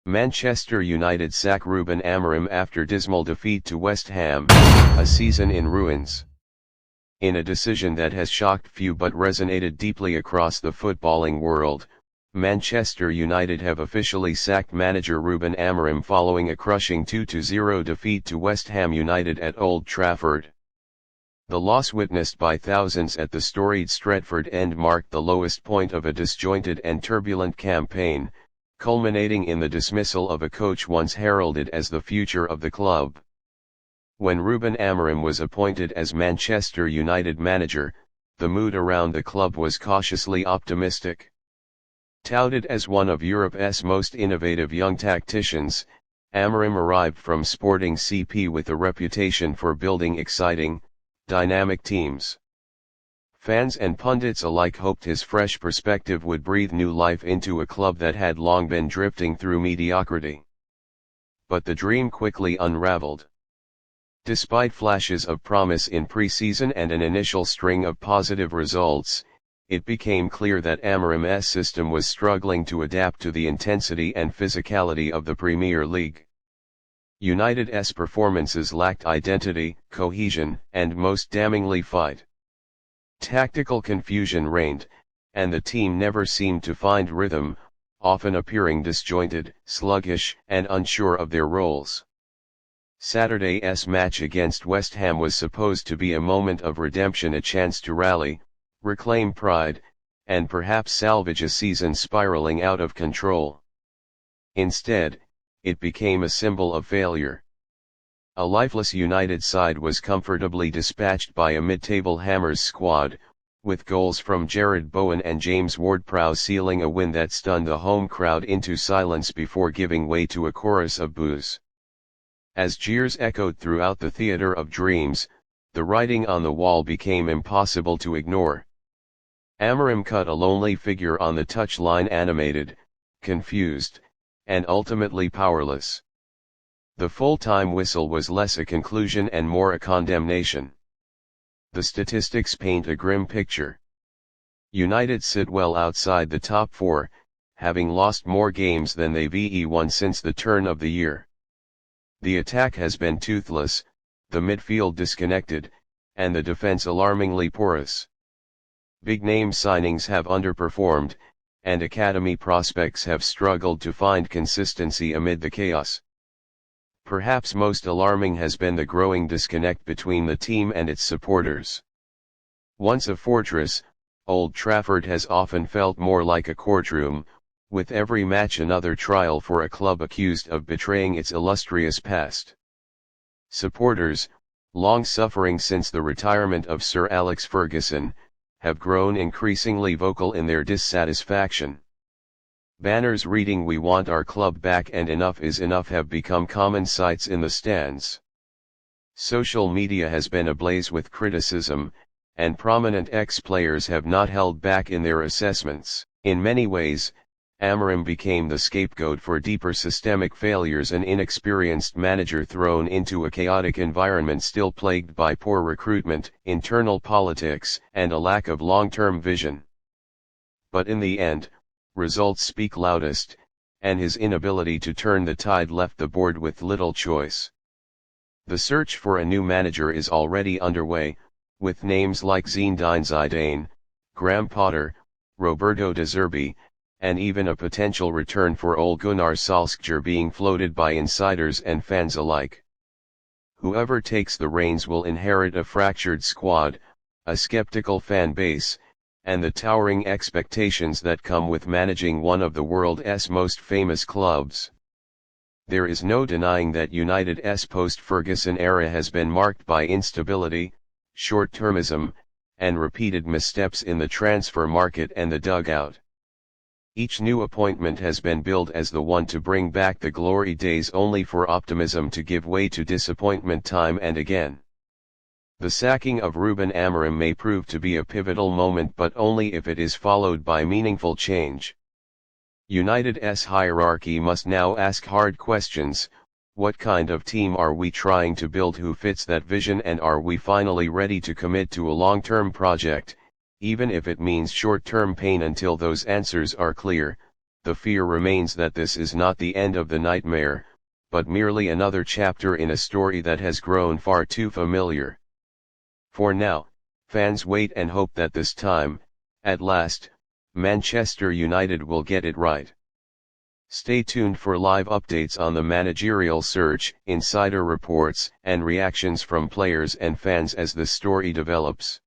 Manchester United sack Rúben Amorim after dismal defeat to West Ham, a season in ruins. In a decision that has shocked few but resonated deeply across the footballing world, Manchester United have officially sacked manager Rúben Amorim following a crushing 2-0 defeat to West Ham United at Old Trafford. The loss witnessed by thousands at the storied Stretford End marked the lowest point of a disjointed and turbulent campaign, culminating in the dismissal of a coach once heralded as the future of the club. When Rúben Amorim was appointed as Manchester United manager, the mood around the club was cautiously optimistic. Touted as one of Europe's most innovative young tacticians, Amorim arrived from Sporting CP with a reputation for building exciting, dynamic teams. Fans and pundits alike hoped his fresh perspective would breathe new life into a club that had long been drifting through mediocrity. But the dream quickly unraveled. Despite flashes of promise in pre-season and an initial string of positive results, it became clear that Amorim's system was struggling to adapt to the intensity and physicality of the Premier League. United's performances lacked identity, cohesion, and most damningly fight. Tactical confusion reigned, and the team never seemed to find rhythm, often appearing disjointed, sluggish, and unsure of their roles. Saturday's match against West Ham was supposed to be a moment of redemption, a chance to rally, reclaim pride, and perhaps salvage a season spiraling out of control. Instead, it became a symbol of failure. A lifeless United side was comfortably dispatched by a mid-table Hammers squad, with goals from Jared Bowen and James Ward-Prowse sealing a win that stunned the home crowd into silence before giving way to a chorus of boos. As jeers echoed throughout the theatre of dreams, the writing on the wall became impossible to ignore. Amorim cut a lonely figure on the touchline, animated, confused, and ultimately powerless. The full-time whistle was less a conclusion and more a condemnation. The statistics paint a grim picture. United sit well outside the top four, having lost more games than they've won since the turn of the year. The attack has been toothless, the midfield disconnected, and the defense alarmingly porous. Big-name signings have underperformed, and academy prospects have struggled to find consistency amid the chaos. Perhaps most alarming has been the growing disconnect between the team and its supporters. Once a fortress, Old Trafford has often felt more like a courtroom, with every match another trial for a club accused of betraying its illustrious past. Supporters, long suffering since the retirement of Sir Alex Ferguson, have grown increasingly vocal in their dissatisfaction. Banners reading "We want our club back" and "Enough is enough" have become common sights in the stands. Social media has been ablaze with criticism, and prominent ex-players have not held back in their assessments. In many ways, Amorim became the scapegoat for deeper systemic failures, an inexperienced manager thrown into a chaotic environment still plagued by poor recruitment, internal politics, and a lack of long-term vision. But in the end, results speak loudest, and his inability to turn the tide left the board with little choice. The search for a new manager is already underway, with names like Zinedine Zidane, Graham Potter, Roberto De Zerbi, and even a potential return for Ole Gunnar Solskjaer being floated by insiders and fans alike. Whoever takes the reins will inherit a fractured squad, a skeptical fan base, and the towering expectations that come with managing one of the world's most famous clubs. There is no denying that United's post-Ferguson era has been marked by instability, short-termism, and repeated missteps in the transfer market and the dugout. Each new appointment has been billed as the one to bring back the glory days, only for optimism to give way to disappointment time and again. The sacking of Rúben Amorim may prove to be a pivotal moment, but only if it is followed by meaningful change. United's hierarchy must now ask hard questions. What kind of team are we trying to build? Who fits that vision? And are we finally ready to commit to a long-term project, even if it means short-term pain? Until those answers are clear, the fear remains that this is not the end of the nightmare, but merely another chapter in a story that has grown far too familiar. For now, fans wait and hope that this time, at last, Manchester United will get it right. Stay tuned for live updates on the managerial search, insider reports, and reactions from players and fans as the story develops.